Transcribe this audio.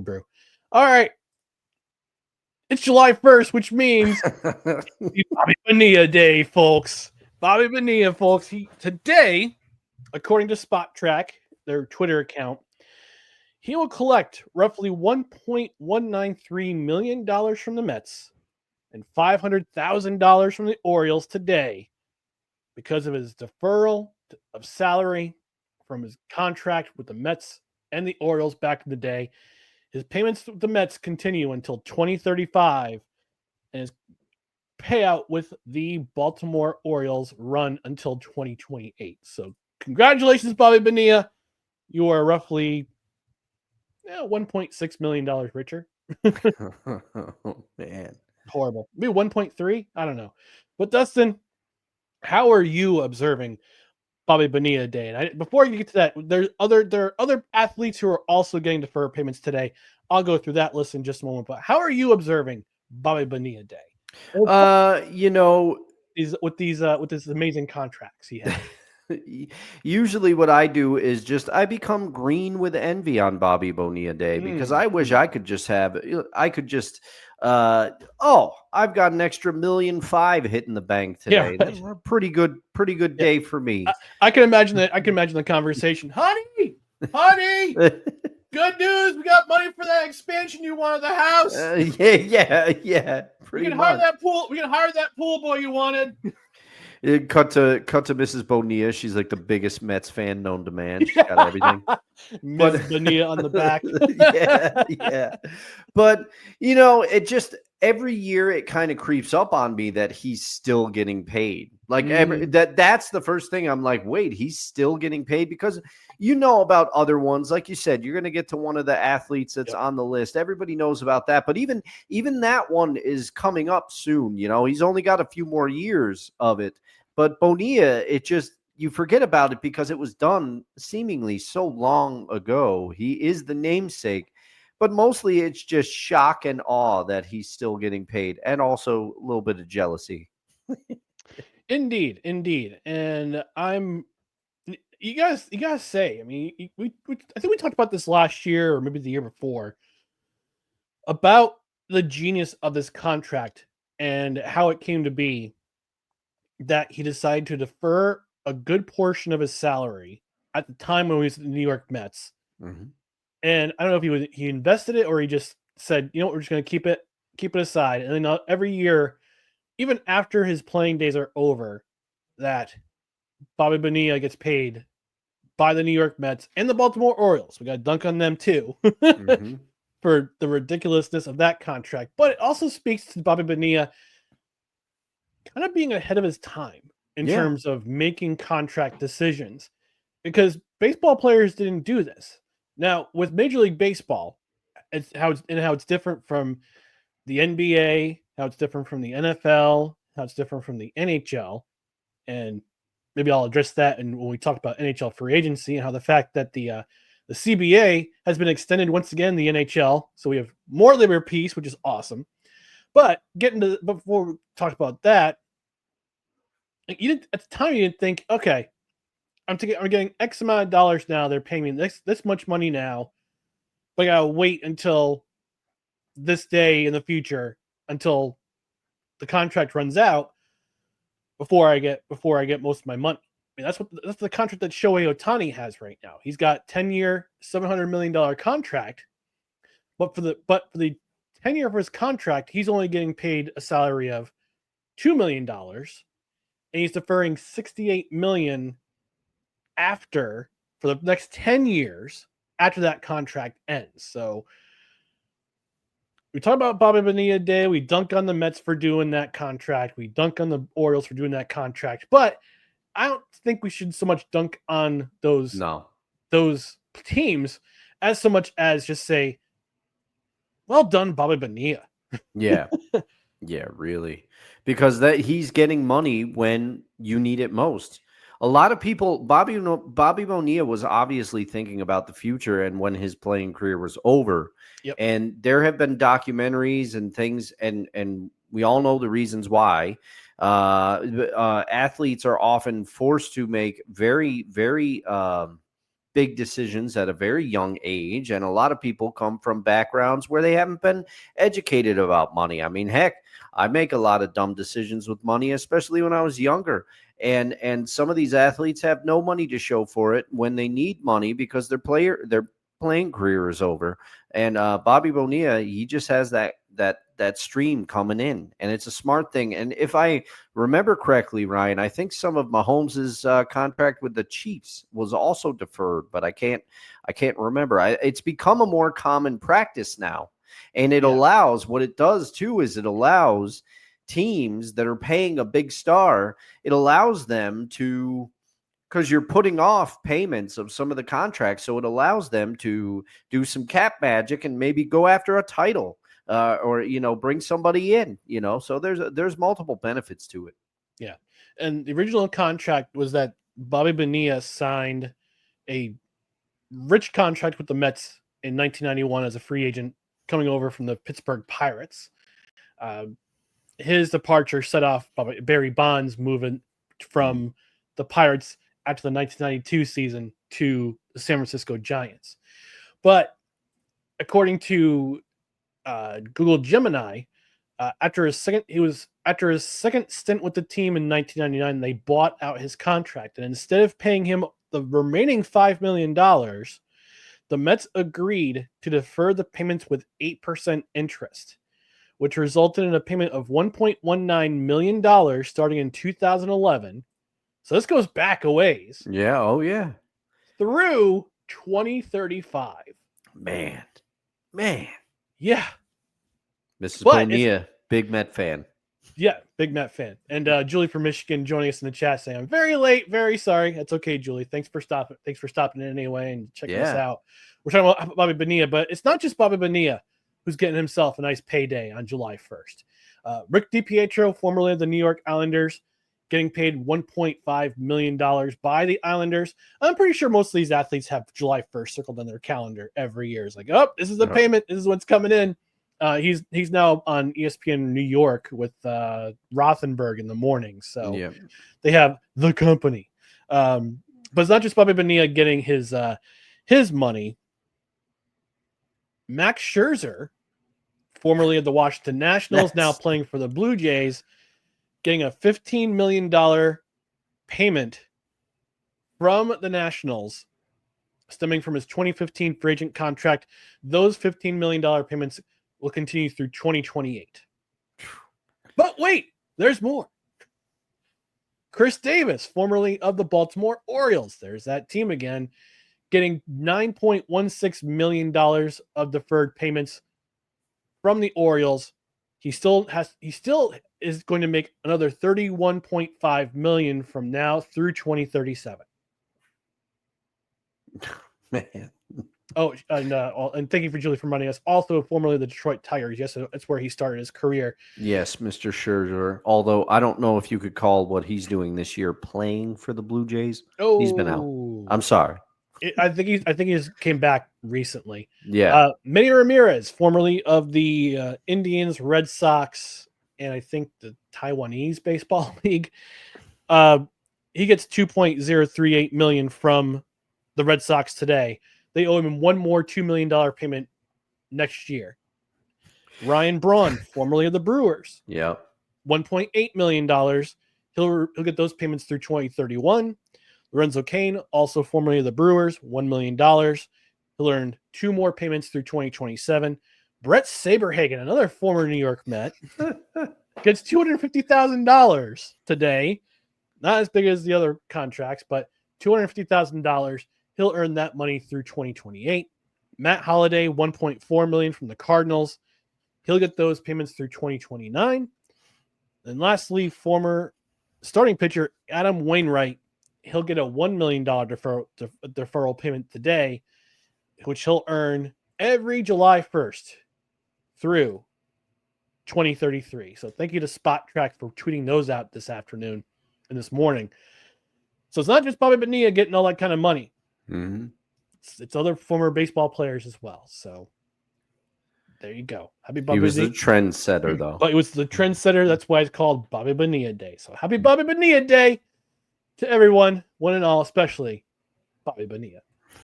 brew. All right. It's July 1st, which means Bobby Bonilla Day, folks. Bobby Bonilla, folks. Today, according to Spot Track, their Twitter account, he will collect roughly $1.193 million from the Mets and $500,000 from the Orioles today because of his deferral of salary from his contract with the Mets and the Orioles back in the day. His payments with the Mets continue until 2035, and his payout with the Baltimore Orioles run until 2028. So congratulations, Bobby Bonilla. You are roughly $1.6 million richer. Oh, man. Horrible. Maybe 1.3? I don't know. But Dustin, how are you observing Bobby Bonilla Day? And before you get to that, there are other athletes who are also getting deferred payments today. I'll go through that list in just a moment. But how are you observing Bobby Bonilla Day? With these amazing contracts he has. Usually what I do is I become green with envy on Bobby Bonilla Day because I wish I could just I've got an extra $1.5 million hitting the bank today. Yeah, right. That's a pretty good day for me. I can imagine that. I can imagine the conversation. Honey, good news. We got money for that expansion you wanted the house. Yeah. We can hire that pool. We can hire that pool boy you wanted. It cut to Mrs. Bonilla. She's like the biggest Mets fan known to man. She's got everything. Miss Bonilla on the back. yeah. But it just every year it kind of creeps up on me that he's still getting paid. Like that's the first thing I'm like, wait, he's still getting paid because about other ones, like you said, you're going to get to one of the athletes that's on the list. Everybody knows about that, but even that one is coming up soon. He's only got a few more years of it. But Bonilla, you forget about it because it was done seemingly so long ago. He is the namesake, but mostly it's just shock and awe that he's still getting paid, and also a little bit of jealousy. Indeed. And you guys say, I mean, I think we talked about this last year or maybe the year before about the genius of this contract and how it came to be that he decided to defer a good portion of his salary at the time when he was at the New York Mets. Mm-hmm. And I don't know if he invested it or he just said, you know what, we're just going to keep it aside. And then every year, even after his playing days are over, that Bobby Bonilla gets paid by the New York Mets and the Baltimore Orioles. We got to dunk on them too for the ridiculousness of that contract. But it also speaks to Bobby Bonilla kind of being ahead of his time in terms of making contract decisions, because baseball players didn't do this. Now with Major League Baseball, it's how it's different from the NBA, how it's different from the NFL, how it's different from the NHL, and maybe I'll address that. And when we talk about NHL free agency and how the fact that the CBA has been extended once again, the NHL, so we have more labor peace, which is awesome. But before we talk about that, at the time you didn't think, okay, I'm getting X amount of dollars now. They're paying me this much money now, but I gotta wait until this day in the future until the contract runs out before I get most of my money. I mean, that's the contract that Shohei Ohtani has right now. He's got 10-year, $700 million contract, but for the 10-year of his contract, he's only getting paid a salary of $2 million, and he's deferring $68 million for the next 10 years after that contract ends. So we talk about Bobby Bonilla Day. We dunk on the Mets for doing that contract. We dunk on the Orioles for doing that contract. But I don't think we should so much dunk on those teams as so much as just say, well done, Bobby Bonilla. Yeah, really. Because he's getting money when you need it most. A lot of people, Bobby Bonilla was obviously thinking about the future and when his playing career was over. Yep. And there have been documentaries and things, and we all know the reasons why. Athletes are often forced to make very, very big decisions at a very young age. And a lot of people come from backgrounds where they haven't been educated about money. I mean, heck, I make a lot of dumb decisions with money, especially when I was younger. And some of these athletes have no money to show for it when they need money because their playing career is over. And Bobby Bonilla, he just has that stream coming in, and it's a smart thing. And if I remember correctly, Ryan, I think some of Mahomes's contract with the Chiefs was also deferred, but I can't remember. It's become a more common practice now, and it allows, what it does too is it allows teams that are paying a big star, it allows them to, because you're putting off payments of some of the contracts, so it allows them to do some cap magic and maybe go after a title, or bring somebody in. So there's multiple benefits to it. Yeah, and the original contract was that Bobby Bonilla signed a rich contract with the Mets in 1991 as a free agent coming over from the Pittsburgh Pirates. His departure set off Barry Bonds moving from the Pirates after the 1992 season to the San Francisco Giants. But according to Google Gemini, after his second stint with the team in 1999, they bought out his contract, and instead of paying him the remaining $5 million, the Mets agreed to defer the payments with 8% interest, which resulted in a payment of $1.19 million starting in 2011. So this goes back a ways. Yeah. Oh, yeah. Through 2035. Man. Yeah. Mrs. Bonilla, big Met fan. Yeah, big Met fan. And Julie from Michigan joining us in the chat saying, I'm very late, very sorry. That's okay, Julie. Thanks for stopping in anyway and checking us out. We're talking about Bobby Bonilla, but it's not just Bobby Bonilla who's getting himself a nice payday on July 1st. Rick DiPietro, formerly of the New York Islanders, getting paid $1.5 million by the Islanders. I'm pretty sure most of these athletes have July 1st circled on their calendar every year. It's like, oh, this is the payment. This is what's coming in. He's now on ESPN New York with Rothenberg in the morning. So they have the company. But it's not just Bobby Bonilla getting his money. Max Scherzer, formerly of the Washington Nationals, now playing for the Blue Jays, getting a $15 million payment from the Nationals stemming from his 2015 free agent contract. Those $15 million payments will continue through 2028. But wait, there's more. Chris Davis, formerly of the Baltimore Orioles, there's that team again, getting $9.16 million of deferred payments from the Orioles. He still is going to make another $31.5 million from now through 2037. Man. Oh, and thank you for Julie for reminding us. Also, formerly the Detroit Tigers. Yes, that's where he started his career. Yes, Mr. Scherzer. Although I don't know if you could call what he's doing this year playing for the Blue Jays. Oh, he's been out. I'm sorry. I think he's came back recently. Yeah. Manny Ramirez, formerly of the Indians, Red Sox, and I think the Taiwanese Baseball League. He gets $2.038 million from the Red Sox today. They owe him one more $2 million payment next year. Ryan Braun, formerly of the Brewers. Yeah. $1.8 million. He'll get those payments through 2031. Lorenzo Cain, also formerly of the Brewers, $1 million. He'll earn 2 more payments through 2027. Brett Saberhagen, another former New York Met, gets $250,000 today. Not as big as the other contracts, but $250,000. He'll earn that money through 2028. Matt Holliday, $1.4 million from the Cardinals. He'll get those payments through 2029. And lastly, former starting pitcher Adam Wainwright, he'll get a $1 million deferral payment today, which he'll earn every July 1st through 2033. So thank you to Spot Track for tweeting those out this afternoon and this morning. So it's not just Bobby Bonilla getting all that kind of money. Mm-hmm. It's other former baseball players as well. So there you go. Happy Bobby. He was the trendsetter, though. But it was the trendsetter. That's why it's called Bobby Bonilla Day. So happy Bobby Bonilla Day to everyone, one and all, especially Bobby Bonilla.